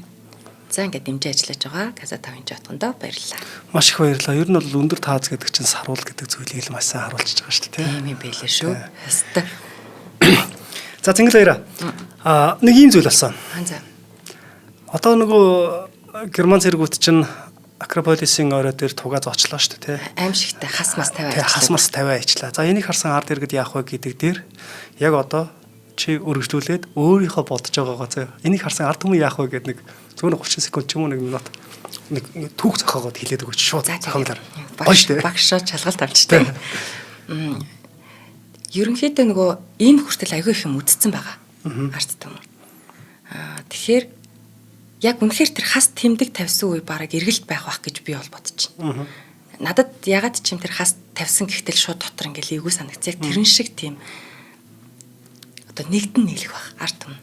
За ингээд дэмжиж ажиллаж байгаа Casa da Vinci хотгондоо баярлалаа. Маш их баярлалаа. Ер нь бол өндөр таац гэдэг чинь саруул гэдэг зүйлийг л маш сайн харуулж байгаа шүү дээ. Тийм юм байлээ шүү. Хэвээ. За Цэнгэл баяраа. Нэг ийм зүйл болсон. За. Одоо нөгөө Герман цэргүүд чинь Акрополисын орой дээр тугаа зочлоо шүү дээ, тий. Аимшигтай хас мас тавиа. Хас мас тавиа ичлаа. За энийг харсан ард иргэд яах вэ гэдэг дээр яг одоо чи өргөжлүүлээд өөрийнхөө бодож байгаагаа зөө. Энийг харсан ард хүмүүс яах вэ гэдэг нэг зөвхөн 30 секунд ч юм уу 1 минут нэг түүх зохиогоод хэлээд өгөөч шууд цохиолоор. Гоё шүү дээ. Багшаа чалгалт авчтай. Ерөнхийдөө нөгөө энэ хүртэл аягүй их юм үдцсэн байгаа. Ард түмэн. Тэгэхээр яг үнэхээр тэр хас тэмдэг тавьсан үе бараг эргэлт байх бах гэж би бол бодож байна. Надад ягаад ч юм тэр хас тавьсан гэхдээ шууд дотор ингээл эйгүү санагц. Яг тэрэн шиг тийм одоо нэгдэн нийлэх бах ард түмэн.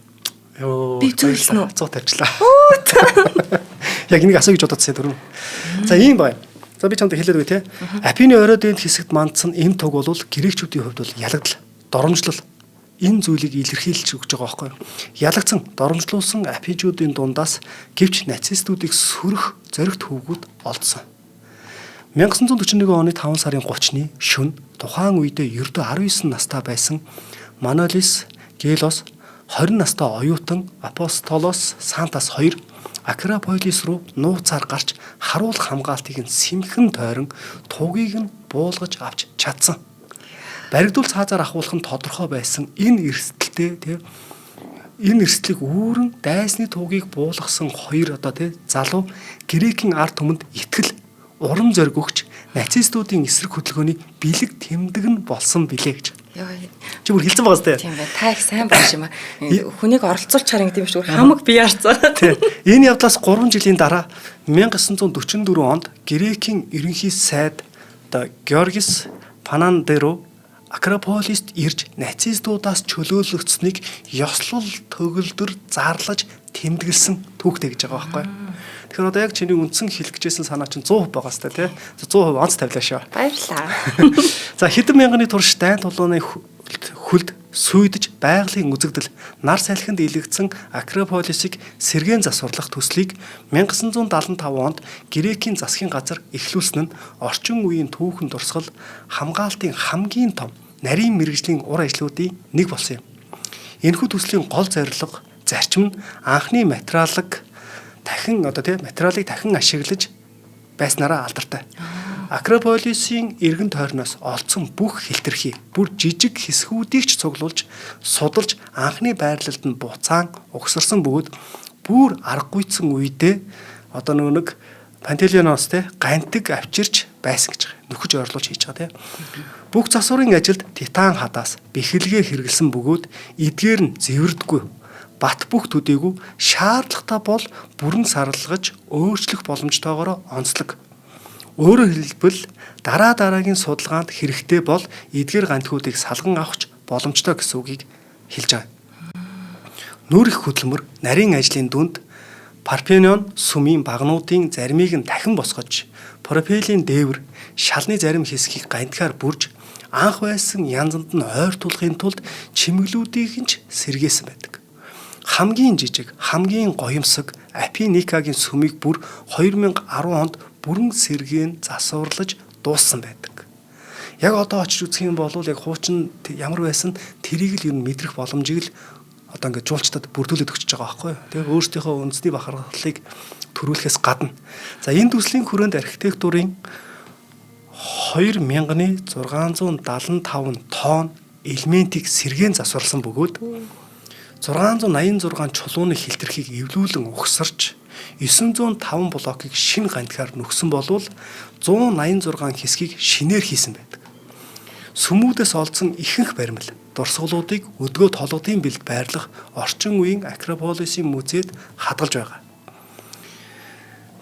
Би зүйлсэн үү? 100 тавьчлаа. Яг энийг асуу гэж бодоцсон дөрөв. За ийм бай. За би чамд хэлээд үгүй те. Апины оройдын хэсэгт мандсан энэ туг бол грекчүүдийн хувьд бол ялагдал, доромжлол энэ зүйлийг илэрхийлж өгч байгаа байхгүй юу? Ялагдсан, доромжлуулсан апижуудын дундаас гэвч нацистуудыг сөрөх зоригт хүүгүүд олдсон. 1941 оны 5 сарын 30-ны шөнө тухайн үедээ ердөө 19 настай байсан Манолис Гелос 20 настай оюутан Апостолос Сантас 2 Акрополис руу нууцаар гарч харуул хамгаалтыг нь сэмхэн тойрон тугийг нь буулгаж авч чадсан. Баригдуул цаазаар ахуулах нь тодорхой байсан энэ эрсдэлтэй энэ эрсдлийг үүрэн дайсны тугийг буулгасан 2 залуу грекийн ард түмэнд итгэл урам зориг өгч нацистуудын эсрэг хөдөлгөөний бэлэг тэмдэг нь болсон билээ гэж. Чи бүр хэлсэн байгаа сте. Тийм бай. Та их сайн байна юм аа. Хүнийг оролцуулж харин гэдэг юм шиг хамаг бие арцсан. Тийм. Энэ явдлаас 3 жилийн дараа 1944 онд Грекийн ерөнхий сайд Георгис Панандеро Акрополист ирж нацистуудаас чөлөөлөгдсөнийг ёслол төгөлдөр зарлаж тэмдэглэсэн түүхтэй гэж байгаа байхгүй. Тэгэхээр одоо яг чиний үндсэн хэлэх гэжсэн санаа чинь 100% байгаа сте тий. 100% онц тавилаа шүү. Баярлалаа. За хэдэн мянганы турш дайн тулууны хүлд сүйдэж байгалийн үзэгдэл нар салхинд илэгдсэн Акрополисыг сэргээн засварлах төслийг 1975 онд Грекийн засгийн газар эхлүүлсэн нь орчин үеийн түүхэн дурсгал хамгаалтын хамгийн том нарийн мэргэжлийн ур ажлуудын нэг болсон юм. Энэхүү төслийн гол зорилго зарчим нь анхны материалыг дахин ашиглаж байснараа алдартай. Акрополисын эргэн тойрноос олдсон бүх хилтерхий, бүр жижиг хэсгүүдийг ч цуглуулж, судалж анхны байрлалд нь буцаан угсарсан бөгөөд бүр аргагүйцсэн үедээ нэг Пантелеймоноос гантиг авчирч байсан гэж нөхөж ойрлуулж хийж байгаа тийм. Бүх засварын ажилд титан хадаас бэхэлгээ хэрэгэлсэн бөгөөд эдгээр нь зэвэрдэггүй. Бат бүх төдийгүй шаардлагатай бол бүрэн саралгаж өөрчлөх боломжтойгоор онцлог. Өөрөөр хэлбэл дараагийн судалгаанд хэрэгтэй бол эдгээр гантгуудыг салган авах боломжтой гэсэн үгийг хэлж байгаа. Нүрэх хөдөлмөр нарийн ажлын дүнд Парфенон сүмийн багнуудын заримыг нь дахин босгож, пропилийн дээвэр шалны зарим хэсгийг гантгаар бүрж анх байсан янзанд нь ойртуулахын тулд чимэглүүдийг нь сэргээсэн байдаг. Хамгийн жижиг, хамгийн гоёмсог Апиникагийн сүмийг бүр 2010 онд бүрэн сэргээн засварлаж дууссан байдаг. Яг одоо очиж үзэх юм бол яг хуучин ямар байсан тэрийг л ер нь мэдрэх боломжийг л одоо ингээд жуулчдад бүрдүүлээд өгч байгаа байхгүй юу. Тэгээ өөрсдийнхөө үндэсний бахархлыг төрүүлэхээс гадна. За энэ төслийн хүрээнд архитектурын 2675 тонн элементийг сэргээн засварласан бөгөөд 686 чулууны хилтерхийг эвлүүлэн угсарч 905 блокийг шинэ гантгаар нөхсөн болвол 186 хэсгийг шинээр хийсэн байдаг. Сүмүүдээс олдсон ихэнх баримл дурсгалуудыг өдгөө толгодын бэлд байрлах орчин үеийн Акрополисын музейд хадгалж байгаа.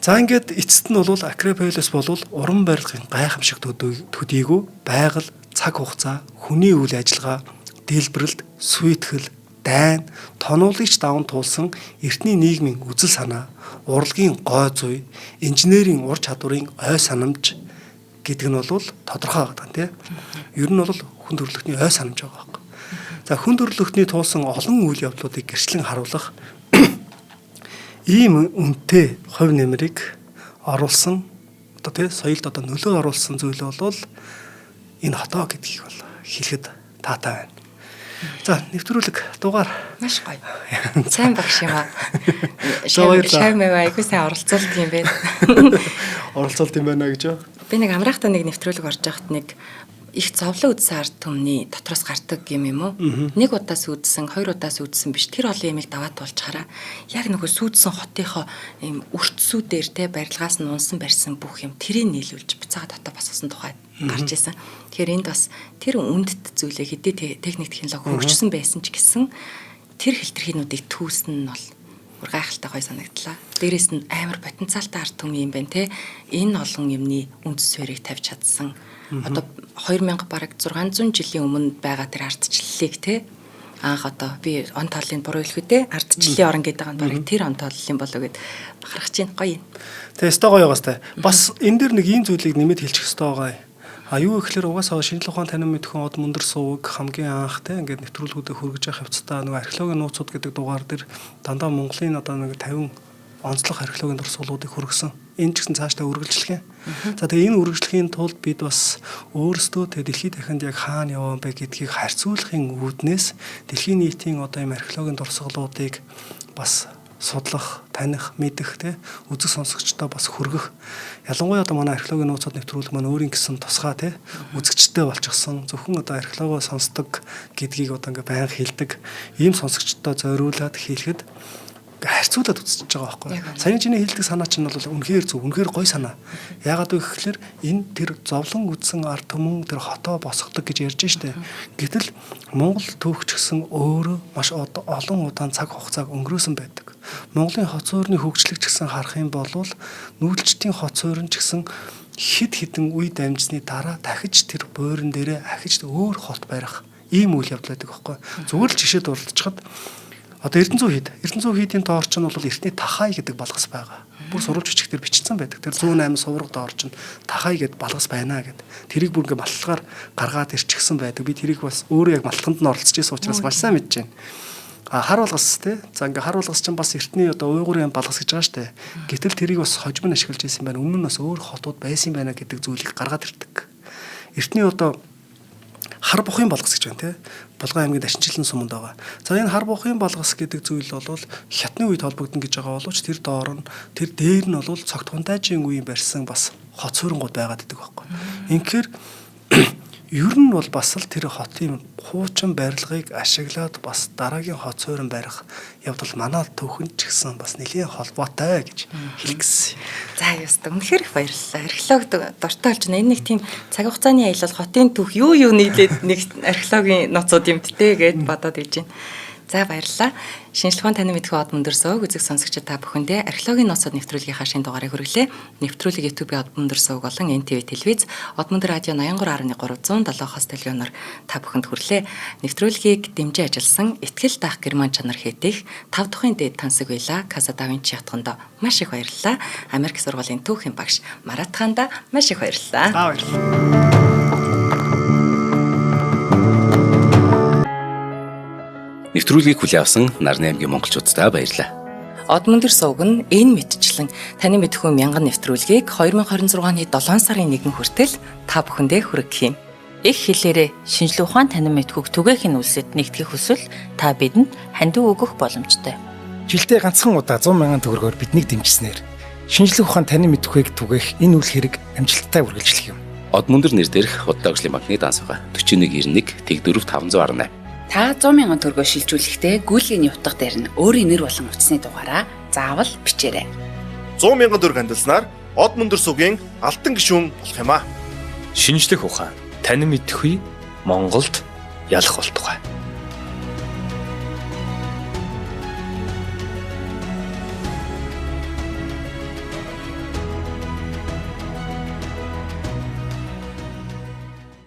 За ингээд эцэст нь бол Акрополис бол уран барилгын гайхамшиг төдийгүй байгаль, цаг хугацаа, хүний үйл ажиллагаа, дэлбэрэлт, сүйтгэл, дайн, тонуулгч даван туулсан эртний нийгмийн үзэл санаа, урлагийн гой зүй, инженерийн ур чадварын ой санамж гэдэг нь бол тодорхой байгаа тийм. Ер нь бол хүн төрөлхтний ой санамж байгаа байхгүй. За хүн төрөлхтний туулсан олон үйл явдлуудыг гэрчлэн харуулах ийм үнэтэй хувь нэмрийг оруулсан одоо тийм соёлд одоо нөлөө оруулсан зүйл бол энэ хотоо гэдгийг бол хэлэхэд таатай байна. За нэвтрүүлэг дугаар маш гоё. Сайн багш юм аа. Шав мэвэ айгуу сайн оролцуулт юм бэ. Оролцуулт юм байна гэж. Би нэг амраахта нэг нэвтрүүлэг орж байхад нэг их зовлон үдсэн ард түмний дотроос гардаг юм уу? Нэг удаа сүйдсэн, хоёр удаа сүйдсэн биш. Тэр олон ямиг даваад болчаараа яг нөгөө сүйдсэн хотынхоо ийм өртсүүдээр те барилгаас нь унсан барьсан бүх юм тэрийг нийлүүлж буцаага дотоо босгосон тухай гарч исэн. Тэгэхээр энд бас тэр үндэт зүйлээ хэдий техник технологи хөгжсөн байсан ч гэсэн тэр хэлтэрхийнүүдийг түүсэн нь бол бүр гайхалтай гоё санагдлаа. Дээрээс нь амар потенциалтай ард түмэн юм байна те. Энэ олон юмны үндэс суурийг тавьж чадсан. Одоо 2000 бараг 600 жилийн өмнө байгаа тэр ардчлалыг те анх одоо би он тооллыг буруу хэлэх үү те ардчлалын орон гэдэг нь бараг тэр он тооллын болоо гэд бахархаж чинь гоё юм. Тэгээ өстой гоё байгаас та. Бас энэ дэр нэг ийм зүйлийг нэмэт хэлчих өстой гоё. Юу гэхээр угаасаа шинжлэх ухааны танин мэдхэн од мөндөр сувг хамгийн анх те ингээд нэвтрүүлгүүдэд хөргөж явах явцдаа нөгөө археологийн нууцуд гэдэг дугаар дээр дандаа Монголын одоо нэг 50 онцлог археологийн дурсгалуудыг хөргөсөн. Энэ ч гэсэн цаашдаа үргэлжлэх юм. За тэгээ энэ үргэлжлэхийн тулд бид бас өөрсдөө тэгээ дэлхийд дахинд яг хаана яваа бэ гэдгийг харьцуулахын үүднээс дэлхийн нийтийн одоо юм археологийн дурсгалуудыг бас судлах, таних, мэдэх те үзэг сонсогчдоо бас хүргэх. Ялангуяа одоо манай археологийн нууцуд нэвтрүүлэг маань өөрийн гэсэн тусгай те үзэгчтэй болчихсон. Зөвхөн одоо археологоо сонсдог гэдгийг одоо ингээ байнга хэлдэг. Ийм сонсогчдоо зориулаад хэлэхэд харьцуулаад үзэж байгаа байхгүй. Саяны чиний хэлдэг санаа чинь бол үнэхээр зөв, үнэхээр гоё санаа. Яагаад вэ гэхээр энэ тэр зовлон үдсэн ард түмэн тэр хотоо босгодог гэж ярьж штэ. Гэтэл Монгол түүхч гэсэн өөрөө маш олон удаан цаг хугацааг өнгөрөөсөн байдаг. Монголын хот суурины хөгжлөг ч гэсэн харах юм бол нүүлжтийн хот суурин ч гэсэн хэд хэдэн үе дамжсны дараа дахиж тэр буурин дээрээ ахиж өөр хот барих ийм үйл явдал байдаг байхгүй. Зүгээр л жишээ дурдчихад одоо Эрдэнэцүү хийдийн доор ч нь бол эртний Тахай гэдэг балгас байгаа. Бүр сурвалж бичгээр бичсэн байдаг. Тэр 108 сувраг доор ч нь Тахай гэдэг балгас байна гэд. Тэрийг бүр ингээ маллагаар гаргаад ирчихсэн байдаг. Би тэрийг бас өөрөө яг малханд нь оролцож байсан учраас маш сайн мэдэж байна. Хар балгас те. За ингээ хар балгас чинь бас эртний одоо уйгурын балгас гэж байгаа штэ. Гэтэл тэрийг бас хожим нь ашиглаж байсан байна. Өмнө нь бас өөр хотууд байсан байна гэдэг зүйлийг гаргаад ирдэг. Эртний одоо хар бухын балгас гэж байна те. Булган аймгийн Дашинчлан суманд байгаа. За энэ хар бухын балгас гэдэг зүйл бол хятадны үед холбогдсон гэж байгаа боловч тэр доор нь тэр дээр нь бол цогт хундайжийн үеийн барьсан бас хот суурингууд байгаад байдаг байхгүй. Инхээр ер нь бол бас л тэр хотын хуучин барилгыг ашиглаад бас дараагийн хот суурин барих явдал манай түүхэнд ч гэсэн бас нэлийн холбоотой гэж хэлгэсэн. За яста үнэхээр их баярлалаа. Археологид дуртай болж байна. Энэ нэг тийм цаг хугацааны аялал хотын түүх юу нийлээд нэг археологийн ноцууд юмттэй гэж бодоод иж байна. За баярлалаа. Шинжлэх ухааны танин мэдхүү од мөндөр сувг үзэг сонсогчид та бүхэндээ археологийн ноцод нэвтрүүлгийнхаа шинэ дугаарыг хүргэлээ. Нэвтрүүлэг YouTube-ийн од мөндөр сувг болон NTV телевиз, од мөндөр радио 83.307 телевизээр та бүхэнд хүрлээ. Нэвтрүүлгийг дэмжиж ажилласан Итгэл даах герман чанар хэдих 5 дахын дээд тансаг байла Casa da Vinci ятгандаа маш их баярлалаа. Америк сургуулийн түүхийн багш Марат хаанда маш их баярлалаа. Баярлалаа. Нэвтрүүлгийг хүлээн авсан Нарны аймгийн монголчуудтай баярлалаа. Од мөндөр сувг нь энэ мэдчлэн таны мэдхүү мянган нэвтрүүлгийг 2026 оны 7 сарын 1 хүртэл та бүхэндээ хүргэх юм. Их хэлээрээ шинжлэх ухаан танин мэдхүүг түгээхийн үлсэд нэгтгэх хүсвэл та бидэнд хандив өгөх боломжтой. Жилдээ ганцхан удаа 100,000 төгрөгөөр биднийг дэмжснээр шинжлэх ухаан танин мэдхүйг түгээх энэ үйл хэрэг амжилттай үргэлжлэх юм. Од мөндөр нэр дээрх Удаагшлын банкны данс байгаа 4191 тэг 4518. Та 100,000 төгрөгөөр шилжүүлэхдээ гүйлгээний утга дээр нь өөрийн нэр болон утасны дугаараа заавал бичээрэй. 100,000 төгрөг хандалснаар Од мөндөр сувгийн алтан гишүүн болох юм а. Шинжлэх ухаан, танин мэдхгүй Монголд ялах болтугай.